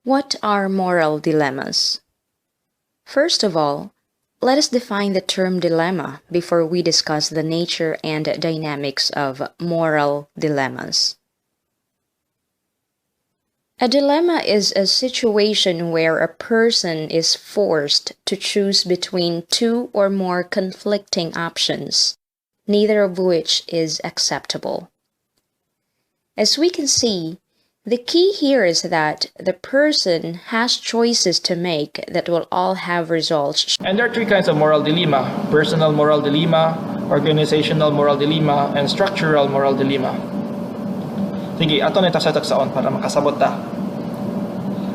What are moral dilemmas? First of all, let us define the term dilemma before we discuss the nature and dynamics of moral dilemmas. A dilemma is a situation where a person is forced to choose between two or more conflicting options, neither of which is acceptable. As we can see, the key here is that the person has choices to make that will all have results. And there are three kinds of moral dilemma: personal moral dilemma, organizational moral dilemma, and structural moral dilemma. Sige, ato na tasatagsaon para makasabot ta.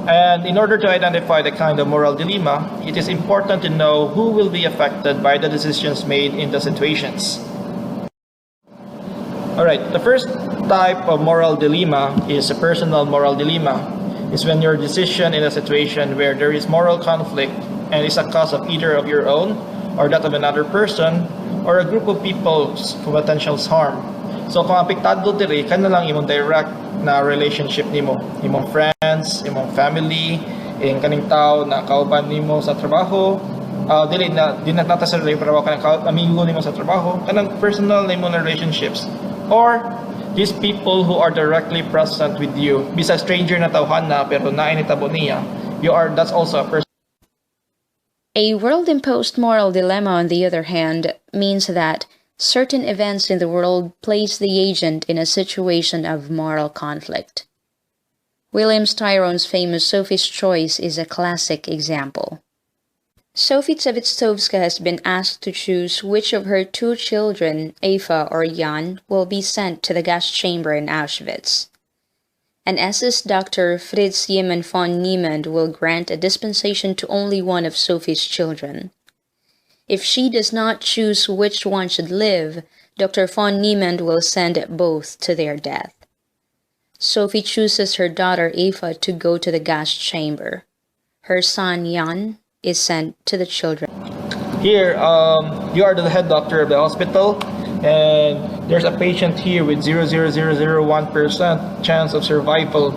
And in order to identify the kind of moral dilemma, it is important to know who will be affected by the decisions made in the situations. Alright, the first type of moral dilemma is a personal moral dilemma. It's when your decision in a situation where there is moral conflict and is a cause of either of your own or that of another person or a group of people's potential harm. So kung apektado diri ka na lang imong direct na relationship nimo, imong friends, imong family, ing kaning tao na kauban nimo sa trabaho, dili na sa trabaho kanang amigo nimo sa trabaho, kanang personal nimo na relationships, or these people who are directly present with you. Bisa stranger na tawhan na pero nainitabo niya, that's also a person. A world-imposed moral dilemma, on the other hand, means that certain events in the world place the agent in a situation of moral conflict. William Styron's famous Sophie's Choice is a classic example. Sophie Tsevitstovska has been asked to choose which of her two children, Eva or Jan, will be sent to the gas chamber in Auschwitz. An SS doctor, Fritz Jemen von Niemand, will grant a dispensation to only one of Sophie's children. If she does not choose which one should live, Dr. von Niemand will send both to their death. Sophie chooses her daughter Eva to go to the gas chamber. Her son Jan is sent to the children. Here, you are the head doctor of the hospital, and there's a patient here with 0.0001% chance of survival.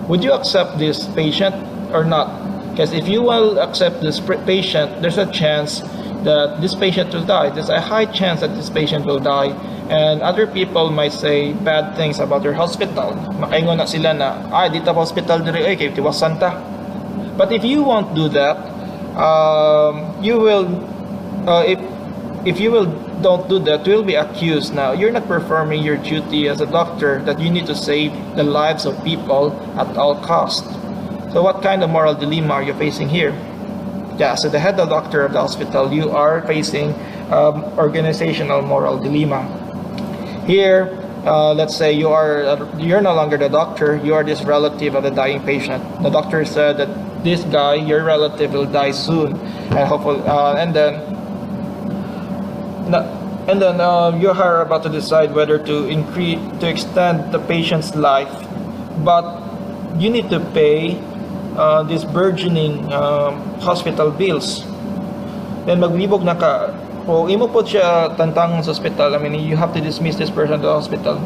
Would you accept this patient or not? Because if you will accept this patient, there's a chance that this patient will die. There's a high chance that this patient will die, and other people might say bad things about your hospital. Makaingon na sila na, dito pa hospital diri ay kay tiwasan ta. But if you won't do that, you will, if you will don't do that, you will be accused. Now you're not performing your duty as a doctor, that you need to save the lives of people at all cost. So what kind of moral dilemma are you facing here? Yeah, so the head of doctor of the hospital, you are facing organizational moral dilemma. Here, let's say you're no longer the doctor, you are this relative of the dying patient. The doctor said that this guy, your relative, will die soon, and hopefully, and then you are about to decide whether to extend the patient's life, but you need to pay these burgeoning hospital bills. Then maglibog na ka, o imo po siya tantang sa hospital. I mean, you have to dismiss this person to the hospital.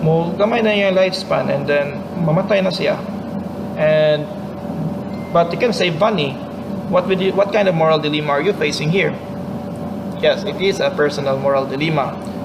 Mo gamay na yung lifespan, and then mamatay na siya. But you can save money. What kind of moral dilemma are you facing here? Yes, it is a personal moral dilemma.